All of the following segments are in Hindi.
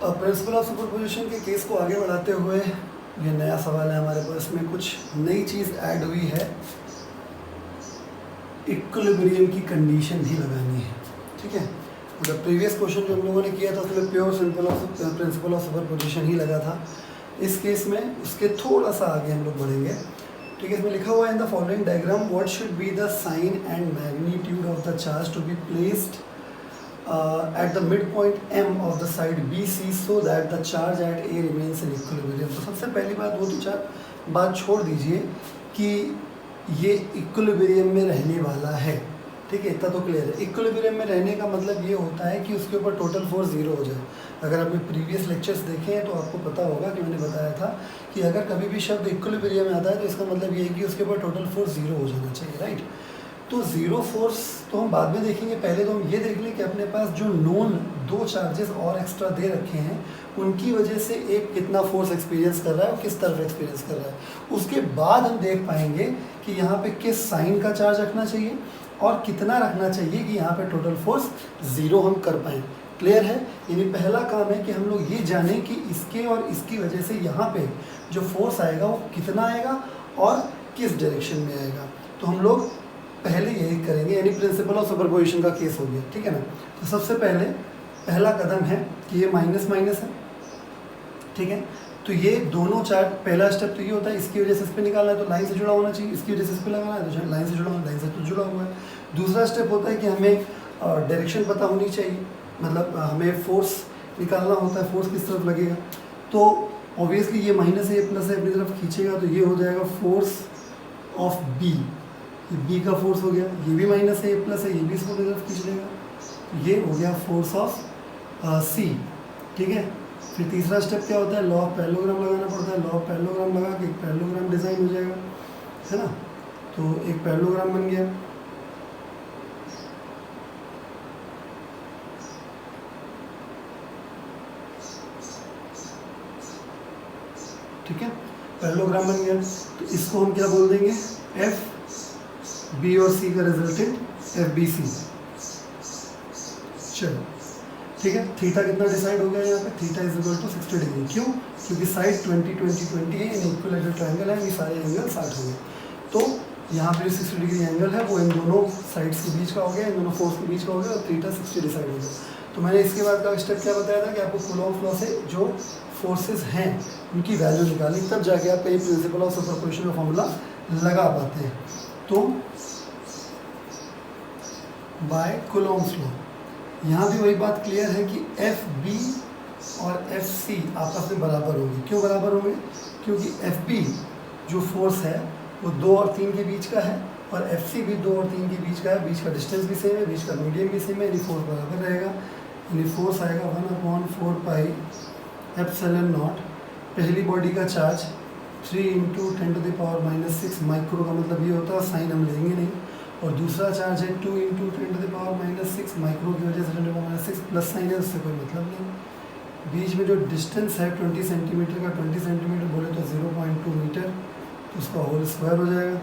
प्रिंसिपल ऑफ सुपरपोजिशन के केस को आगे बढ़ाते हुए ये नया सवाल है हमारे पास, में कुछ नई चीज़ ऐड हुई है, इक्विलिब्रियम की कंडीशन भी लगानी है। ठीक है, मतलब प्रीवियस क्वेश्चन जो हम लोगों ने किया था उसमें प्योर प्रिंसिपल ऑफ सुपरपोजिशन ही लगा था। इस केस में उसके थोड़ा सा आगे हम लोग बढ़ेंगे। ठीक है, इसमें लिखा हुआ है in the following diagram what should be the sign and magnitude of the charge to be placed at the midpoint M of the side BC so that the charge at A remains in equilibrium। तो सबसे पहली बात वो तो चार बात छोड़ दीजिए कि ये इक्विलिब्रियम में रहने वाला है। ठीक है, इतना तो क्लियर है। इक्विलिब्रियम में रहने का मतलब ये होता है कि उसके ऊपर टोटल फोर्स जीरो हो जाए। अगर आपने प्रीवियस लेक्चर्स देखे हैं तो आपको पता होगा कि मैंने बताया था कि अगर कभी भी शब्द इक्विलिब्रियम में आता है तो इसका मतलब ये है कि उसके ऊपर टोटल फोर्स जीरो हो जाना चाहिए, राइट। तो ज़ीरो फोर्स तो हम बाद में देखेंगे, पहले तो हम ये देख लें कि अपने पास जो नोन दो चार्जेस और एक्स्ट्रा दे रखे हैं उनकी वजह से एक कितना फोर्स एक्सपीरियंस कर रहा है और किस तरफ एक्सपीरियंस कर रहा है। उसके बाद हम देख पाएंगे कि यहाँ पे किस साइन का चार्ज रखना चाहिए और कितना रखना चाहिए कि यहाँ पे टोटल फोर्स ज़ीरो हम कर पाएँ। क्लियर है, यानी पहला काम है कि हम लोग ये जानें कि इसके और इसकी वजह से यहाँ पे जो फोर्स आएगा वो कितना आएगा और किस डायरेक्शन में आएगा। तो हम लोग पहले यही करेंगे, यानी प्रिंसिपल ऑफ सुपरपोजिशन का केस हो गया। ठीक है ना, तो सबसे पहला कदम है कि ये माइनस माइनस है। ठीक है, तो ये दोनों चार्ज, पहला स्टेप तो ये होता है इसकी वजह से इस पर निकालना है तो लाइन से जुड़ा होना चाहिए, इसकी वजह से इस पर लगाना है तो लाइन से जुड़ा होना, लाइन से तो जुड़ा हुआ है। दूसरा स्टेप होता है कि हमें डायरेक्शन पता होनी चाहिए, मतलब हमें फोर्स निकालना होता है, फोर्स किस तरफ लगेगा। तो ऑब्वियसली ये माइनस है, ये प्लस है, अपनी तरफ खींचेगा तो ये हो जाएगा फोर्स ऑफ बी, ये बी का फोर्स हो गया। ये भी माइनस है, ये प्लस है, ये भी इसको अपनी तरफ खींच लेगा, ये हो गया फोर्स ऑफ सी। ठीक है, फिर तीसरा स्टेप क्या होता है, लॉ ऑफ पैरेललोग्राम लगाना पड़ता है। लॉ ऑफ पैरेललोग्राम लगा के एक पैरेललोग्राम डिज़ाइन हो जाएगा, है ना। तो एक पैरेललोग्राम बन गया। ठीक है, पैरेललोग्राम बन गया तो इसको हम क्या बोल देंगे, एफ बी और सी का रिजल्टेंट एफ बी सी। चलो ठीक है, थीटा कितना डिसाइड हो गया यहाँ पे, theta is equal to 60 degree. क्यों? क्योंकि साइड 20 20 20 है, इन इक्विलैटरल ट्रायंगल है, ये सारे एंगल 60 हो गए। तो यहाँ पे 60 डिग्री एंगल है वो इन दोनों साइड्स के बीच का हो गया, इन दोनों फोर्स के बीच का हो गया और थीटा 60 डिसाइड हो गया। तो मैंने इसके बाद का स्टेप क्या बताया था कि आपको कूलॉम्स लॉ से जो फोर्सेस हैं उनकी वैल्यू निकालनी, तब जाके आप ये प्रिंसिपल ऑफ सुपरपोजिशन का फॉर्मूला लगा पाते हैं। तो बाय कूलॉम्स लॉ यहाँ भी वही बात क्लियर है कि एफ बी और एफ सी आपस में बराबर होंगे। क्यों बराबर होंगे? क्योंकि एफ बी जो फोर्स है वो 2 और 3 के बीच का है और एफ सी भी 2 और 3 के बीच का है, बीच का डिस्टेंस भी सेम है, बीच का मीडियम भी सेम है, यानी फोर्स बराबर रहेगा। यानी फोर्स आएगा 1/4 पाई एप्सिलॉन नॉट। पहली बॉडी का चार्ज 3 × 10⁻⁻6 माइक्रो का मतलब ये होता है, साइन हम लेंगे नहीं। और दूसरा चार्ज है 2 × 10⁻⁻6 माइक्रो की वजह से 10⁻6 प्लस साइन है, उससे कोई मतलब नहीं। बीच में जो डिस्टेंस है 20 सेंटीमीटर का, 20 सेंटीमीटर बोले तो 0.2 मीटर, तो उसका होल स्क्वायर हो जाएगा।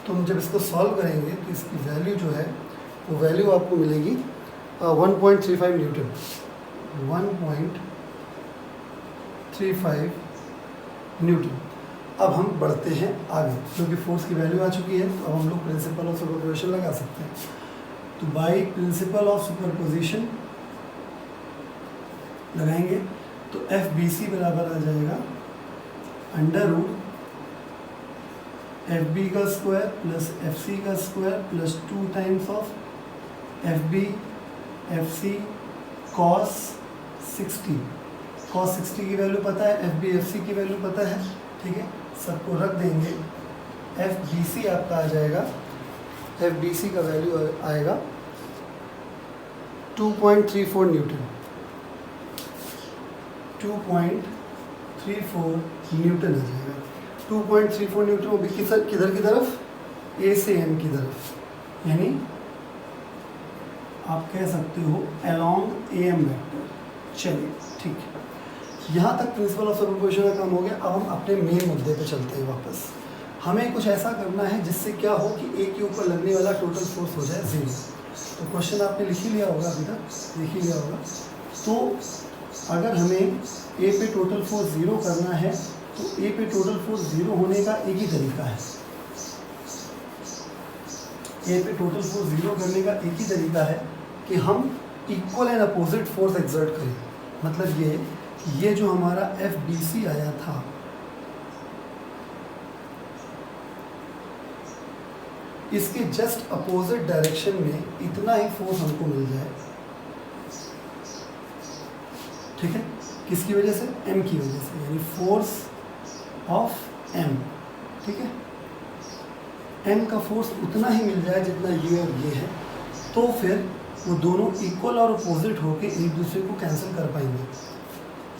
तो हम जब इसको सॉल्व करेंगे तो इसकी वैल्यू जो है वो वैल्यू आपको मिलेगी 1.35 न्यूटन, 1.35 न्यूटन। अब हम बढ़ते हैं आगे, क्योंकि फोर्स की वैल्यू आ चुकी है तो अब हम लोग प्रिंसिपल ऑफ सुपरपोजिशन लगा सकते हैं। तो बाय प्रिंसिपल ऑफ सुपरपोजिशन लगाएंगे तो एफ बी सी बराबर आ जाएगा √ एफ बी का स्क्वायर प्लस एफ सी का square plus 2 times of F B F C cos 60। Cos 60 की वैल्यू पता है, एफ बी एफ सी की वैल्यू पता है। ठीक है, सबको रख देंगे। एफ बी सी आपका आ जाएगा, एफ बी सी का वैल्यू आएगा 2.34 न्यूटन, 2.34 न्यूटन आ जाएगा। 2.34 न्यूटन वो भी किधर की तरफ, ए से एम की तरफ, यानी आप कह सकते हो अलोंग ए एम वेक्टर। चलिए ठीक है, यहाँ तक प्रिंसिपल ऑफ सुपरपोजिशन का काम हो गया। अब हम अपने मेन मुद्दे पे चलते हैं वापस। हमें कुछ ऐसा करना है जिससे क्या हो कि ए के ऊपर लगने वाला टोटल फोर्स हो जाए 0। तो क्वेश्चन आपने लिख ही लिया होगा, अभी तक लिख ही लिया होगा। तो अगर हमें ए पे टोटल फोर्स 0 करना है तो ए पे टोटल फोर्स 0 होने का एक ही तरीका है। ए पे टोटल फोर्स 0 करने का एक ही तरीका है कि हम equal and opposite force exert करें। मतलब ये कि ये जो हमारा FBC आया था, इसके जस्ट अपोजिट डायरेक्शन में इतना ही फोर्स हमको मिल जाए। ठीक है, किसकी वजह से? M की वजह से, यानी फोर्स ऑफ M। ठीक है, M का फोर्स उतना ही मिल जाए जितना ये और ये है, तो फिर वो दोनों इक्वल और अपोजिट होके एक दूसरे को कैंसिल कर पाएंगे।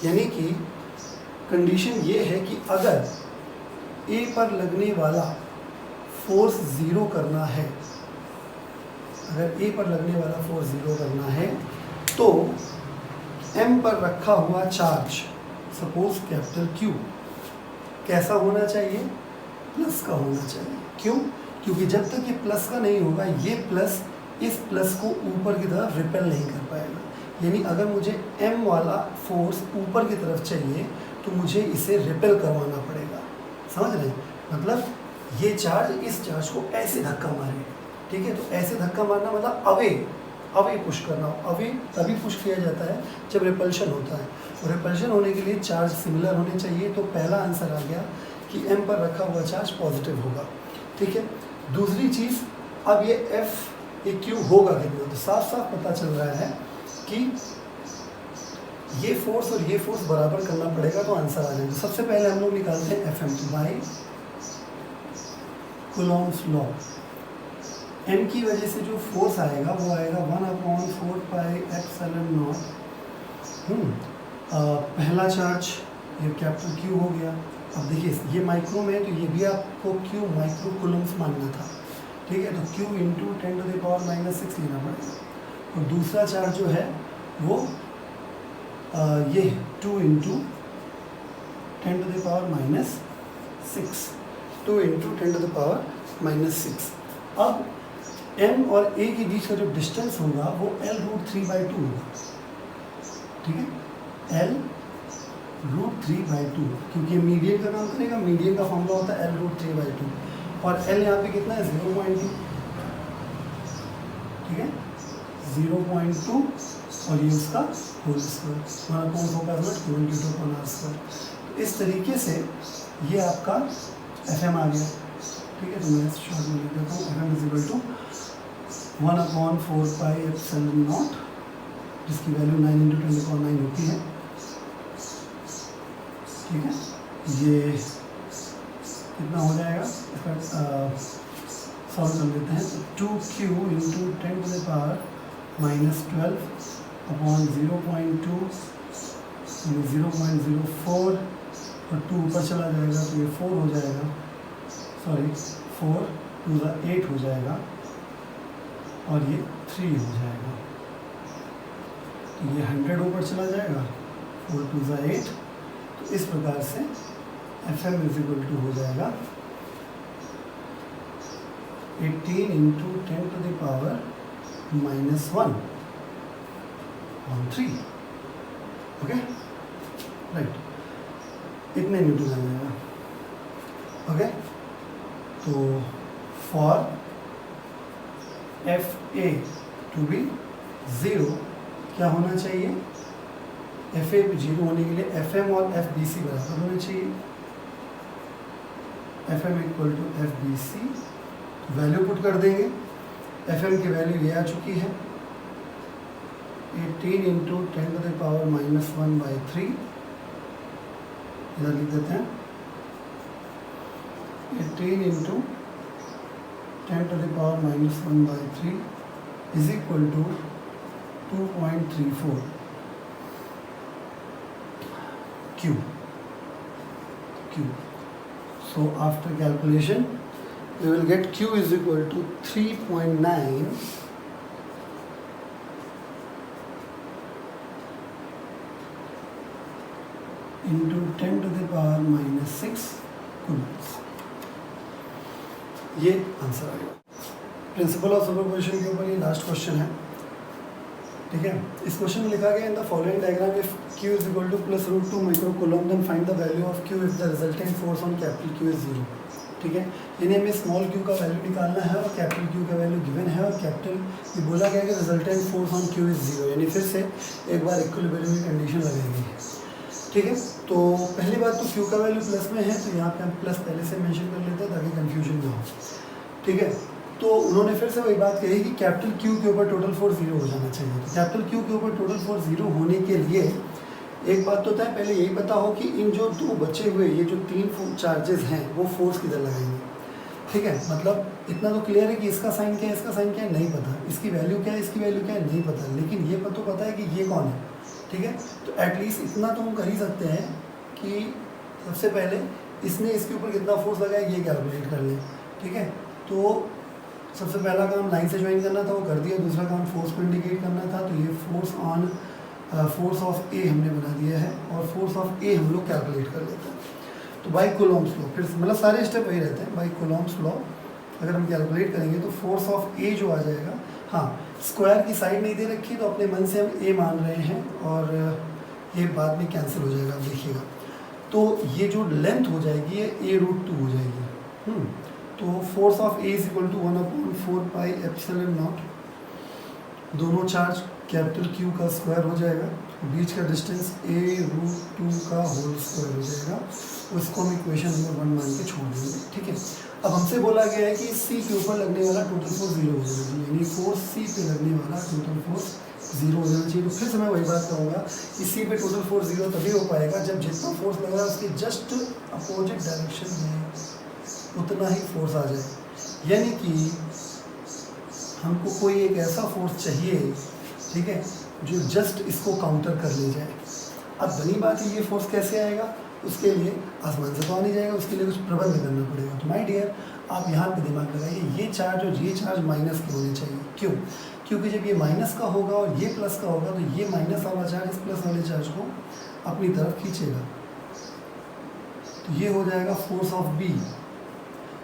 यानी कि कंडीशन ये है कि अगर A पर लगने वाला फोर्स 0 करना है, अगर A पर लगने वाला फोर्स 0 करना है तो M पर रखा हुआ चार्ज, सपोज कैपिटल Q, कैसा होना चाहिए? प्लस का होना चाहिए। क्यों? क्योंकि जब तक ये प्लस का नहीं होगा, ये प्लस इस प्लस को ऊपर की तरफ रिपेल नहीं कर पाएगा। यानी अगर मुझे M वाला फोर्स ऊपर की तरफ चाहिए तो मुझे इसे रिपेल करवाना पड़ेगा। समझ रहे हैं? मतलब ये चार्ज इस चार्ज को ऐसे धक्का मारे। ठीक है, तो ऐसे धक्का मारना मतलब अवे पुश करना। अवे तभी पुश किया जाता है जब रिपल्शन होता है, और रिपल्शन होने के लिए चार्ज सिमिलर होने चाहिए। तो पहला आंसर आ गया कि M पर रखा हुआ चार्ज पॉजिटिव होगा। ठीक है, दूसरी चीज़, अब ये F ये Q होगा कितना, तो साफ साफ पता चल रहा है कि ये फोर्स और ये फोर्स बराबर करना पड़ेगा, तो आंसर आ जाएगा। सबसे पहले हम लोग निकालते हैं FM by Coulomb's law. M की वजह से जो फोर्स आएगा वो आएगा 1/4 पाई एप्सिलॉन नॉट। पहला चार्ज ये कैपिटल Q हो गया। अब देखिए ये माइक्रो में है तो ये भी आपको Q माइक्रो कूलम्स मानना था। ठीक है, तो Q इंटू 10⁻⁻6 लेना पड़ेगा। और दूसरा चार्ज जो है वो ये 2 इंटू 10⁻⁻6, 2 इंटू 10⁻⁻6। अब M और A के बीच का जो डिस्टेंस होगा वो L√3/2 होगा। ठीक है, L√3/2, क्योंकि मीडियन का काम करेगा। मीडियन का फॉर्मूला होता है L√3/2, और L यहाँ पे कितना है? 0.2। ठीक है, 0.2, और ये उसका होल स्क्वायर 1/4 इस तरीके से ये आपका FM आ गया। ठीक है, तो मैं शॉर्ट में लिख देता हूँ FM = 1/4 पाई एप्सिलॉन नॉट, जिसकी वैल्यू 9 × 10⁹ होती है। ठीक है, ये कितना हो जाएगा? इसका सॉल्व कर लेते हैं। तो 2Q इंटू 10⁻⁻12 अपॉन 0.2 0.04, और 2 ऊपर चला जाएगा तो ये 4 हो जाएगा। सॉरी, 4 2 8 हो जाएगा, और ये 3 हो जाएगा। तो ये 100 ऊपर चला जाएगा, 4 2 8। तो इस प्रकार से FM = हो जाएगा 18 इंटू 10⁻⁻1/3। ओके, राइट, इतने न्यूटन आ जाएगा। ओके, तो फॉर FA टू बी 0 क्या होना चाहिए? FA 0 होने के लिए FM और FBC बराबर होना चाहिए। FM = FBC, वैल्यू पुट कर देंगे। FM की वैल्यू ये आ चुकी है 18 इंटू 10⁻⁻1/3। इधर लिख देते हैं 18 into 10⁻⁻1/3 is equal to 2.34 Q. So after calculation we will get Q is equal to 3.9 into 10⁻⁻6 coulombs। ये आंसर आएगा। प्रिंसिपल ऑफ सुपरपोजिशन के ऊपर ये लास्ट क्वेश्चन है। ठीक है। इस क्वेश्चन में लिखा गया in the following diagram if Q is equal to plus root 2 micro coulomb then find the value of Q if the resultant force on capital Q is 0। ठीक है, यानी हमें स्मॉल q का वैल्यू निकालना है और कैपिटल Q का वैल्यू गिवन है और कैपिटल ये बोला गया कि resultant force on Q is 0, यानी फिर से एक बार इक्विलिब्रियम की कंडीशन लगेगी। ठीक है, तो पहली बात तो Q का वैल्यू प्लस में है तो यहाँ पे हम प्लस पहले से मेंशन कर लेते हैं ताकि कंफ्यूजन ना हो। ठीक है, तो उन्होंने फिर से वही बात कही कि कैपिटल Q के ऊपर टोटल फोर्स 0 हो जाना चाहिए। तो कैपिटल Q के ऊपर टोटल फोर्स 0 होने के लिए एक बात तो तय पहले यही पता हो कि इन जो दो बचे हुए ये जो 3 चार्जेस हैं वो फोर्स किधर लगाएंगे। ठीक है, मतलब इतना तो क्लियर है कि इसका साइन क्या है, इसका साइन क्या है नहीं पता, इसकी वैल्यू क्या है, इसकी वैल्यू क्या है नहीं पता, लेकिन ये तो पता है कि ये कौन है। ठीक है, तो एटलीस्ट इतना तो हम कर ही सकते हैं कि सबसे पहले इसने इसके ऊपर कितना फोर्स लगाया ये कैलकुलेट कर लें। ठीक है, तो सबसे पहला काम लाइन से ज्वाइन करना था वो कर दिया, दूसरा काम फोर्स को इंडिकेट करना था तो ये फोर्स ऑफ ए हमने बना दिया है और फोर्स ऑफ ए हम लोग कैलकुलेट कर लेते हैं। तो बाई कूलॉम्स लॉ, फिर मतलब सारे स्टेप वही रहते हैं। बाई कूलॉम्स लॉ अगर हम कैलकुलेट करेंगे तो फोर्स ऑफ ए जो आ जाएगा, हाँ स्क्वायर की साइड नहीं दे रखी तो अपने मन से हम ए मान रहे हैं और ये बाद में कैंसिल हो जाएगा, आप देखिएगा। तो ये जो लेंथ हो जाएगी ये a√2 हो जाएगी। तो force of A is equal to 1/4 pi epsilon naught, दोनों चार्ज कैपिटल Q का स्क्वायर हो जाएगा, बीच का डिस्टेंस a√2 का होल स्क्वायर हो जाएगा। उसको हम इक्वेशन नंबर 1 मान के छोड़ देंगे। ठीक है, अब हमसे बोला गया है कि C के ऊपर लगने वाला टोटल फोर्स 0 हो जाना चाहिए, यानी फोर्स C पे लगने वाला टोटल फोर्स 0 हो जाना चाहिए। तो फिर से मैं वही बात कहूँगा कि C पे टोटल फोर्स 0 तभी हो पाएगा जब जितना फोर्स लग रहा है उसके जस्ट अपोजिट डायरेक्शन में उतना ही फोर्स आ जाए। यानी कि हमको कोई एक ऐसा फोर्स चाहिए, ठीक है, जो जस्ट इसको काउंटर कर ले जाए। अब बनी बात है ये फोर्स कैसे आएगा, उसके लिए आसमान से तो आ नहीं जाएगा, उसके लिए कुछ प्रबंध करना पड़ेगा। तो माय डियर आप यहाँ पे दिमाग लगाइए, ये चार्ज और ये चार्ज माइनस के होने चाहिए। क्यों? क्योंकि जब ये माइनस का होगा और ये प्लस का होगा तो ये माइनस वाला चार्ज इस प्लस वाले चार्ज को अपनी तरफ खींचेगा, तो ये हो जाएगा फोर्स ऑफ बी।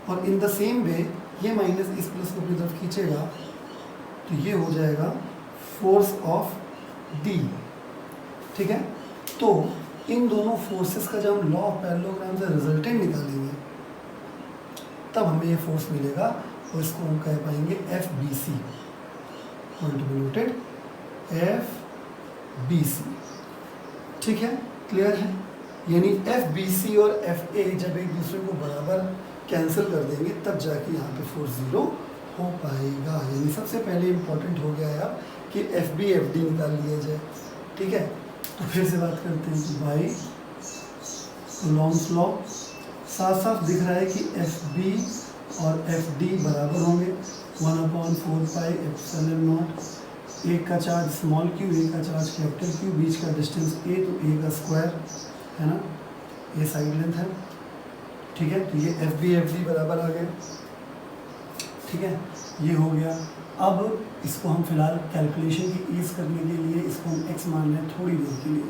और इन द सेम वे ये माइनस इस प्लस को अपनी तरफ खींचेगा तो ये हो जाएगा फोर्स ऑफ डी। ठीक है, तो इन दोनों फोर्सेस का जब हम लॉ ऑफ पैरेललोग्राम से रिजल्टेंट निकालेंगे तब हमें ये फोर्स मिलेगा और इसको हम कह पाएंगे FBC, नोटेड FBC। ठीक है, क्लियर है? यानी FBC और FA जब एक दूसरे को बराबर कैंसिल कर देंगे तब जाके यहाँ पे फोर्स 0 हो पाएगा। यानी सबसे पहले इम्पोर्टेंट हो गया है अब कि FB FD निकाल लिया जाए। ठीक है, तो फिर से बात करते हैं कि बाई कूलॉम्स लॉ साफ साफ दिख रहा है कि FB और FD बराबर होंगे 1/4 पाई एप्सिलॉन नॉट। एक का चार्ज स्मॉल q, एक का चार्ज कैपिटल Q, बीच का डिस्टेंस a तो a का स्क्वायर है ना, ये साइड लेंथ है। ठीक है, तो ये FB FD बराबर आ गए। ठीक है, ये हो गया। अब इसको हम फिलहाल कैलकुलेशन की ईज करने के लिए इसको हम x मान रहे हैं थोड़ी देर के लिए।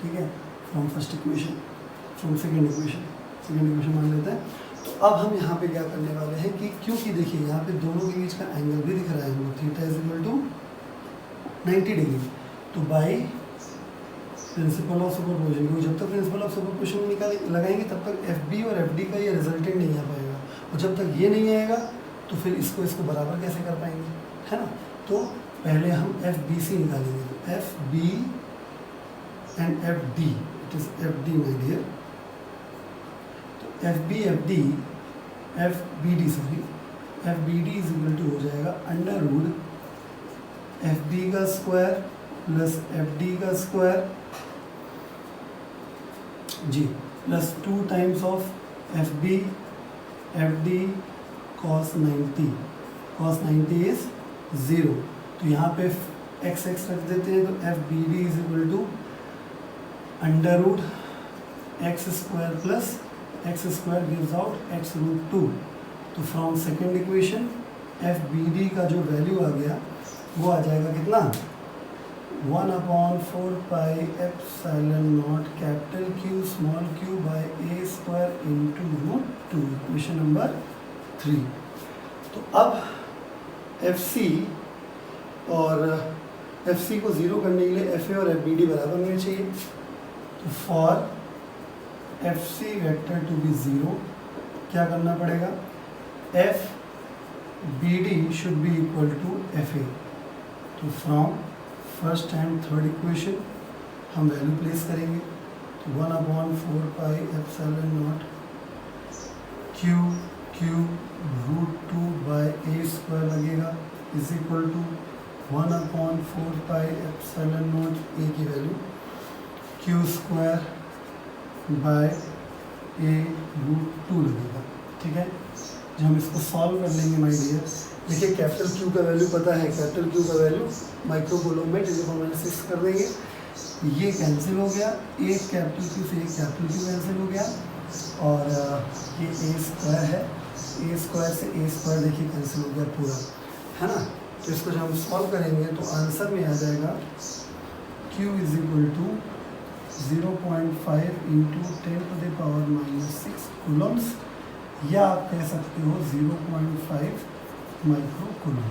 ठीक है, from first equation, from second equation मान लेते हैं। तो अब हम यहाँ पे क्या करने वाले हैं कि क्योंकि देखिए यहाँ पे दोनों के बीच का एंगल भी दिख रहा है हमको, theta is equal to 90 degree. तो बाई प्रिंसिपल ऑफ सुपरपोजिशन, क्योंकि जब तक प्रिंसिपल ऑफ सुपरपोजिशन लगाएंगे तब तक FB और FD का ये रिजल्टेंट नहीं आ पाएगा, और जब तक ये नहीं आएगा तो फिर इसको बराबर कैसे कर पाएंगे, है ना। तो पहले हम FBC निकालेंगे, तो FB and FD, it is FD my dear. तो FBD इज इक्वल टू हो जाएगा अंडर रूट FB का स्क्वायर प्लस FD का स्क्वायर जी plus 2 times of FB FD cos 90 is 0। तो यहाँ पे x रख देते हैं, तो FBD is equal to under root x square plus x square gives out x√2। तो फ्रॉम सेकेंड इक्वेशन FBD का जो वैल्यू आ गया वो आ जाएगा कितना, 1/4 pi epsilon naught capital Q small q by a square into √2, equation number 3। तो अब FC और एफ सी को ज़ीरो करने के लिए एफ ए और एफ बी डी बराबर होने चाहिए। तो for F C vector to be zero क्या करना पड़ेगा, F B D should be equal to F A. तो from first and third equation हम वैल्यू प्लेस करेंगे। तो 1/4 pi epsilon naught Q √2/a² लगेगा is equal to 1/4 pi epsilon naught A की वैल्यू q² बाय a√2 लगेगा। ठीक है, जब हम इसको सॉल्व कर लेंगे माय डियर, देखिए कैपिटल क्यू का वैल्यू पता है, कैपिटल क्यू का वैल्यू माइक्रो कूलम में 10⁻6 कर देंगे। ये कैंसिल हो गया, एक कैपिटल क्यू से एक कैपिटल क्यू कैंसिल हो गया, और ये a² है, a² से a² देखिए कैंसिल हो गया पूरा, है ना। तो इसको जब हम सॉल्व करेंगे तो आंसर में आ जाएगा q is equal to 0.5 × 10⁻⁻6 coulombs, या आप कह सकते हो 0.5 माइक्रो कूलम।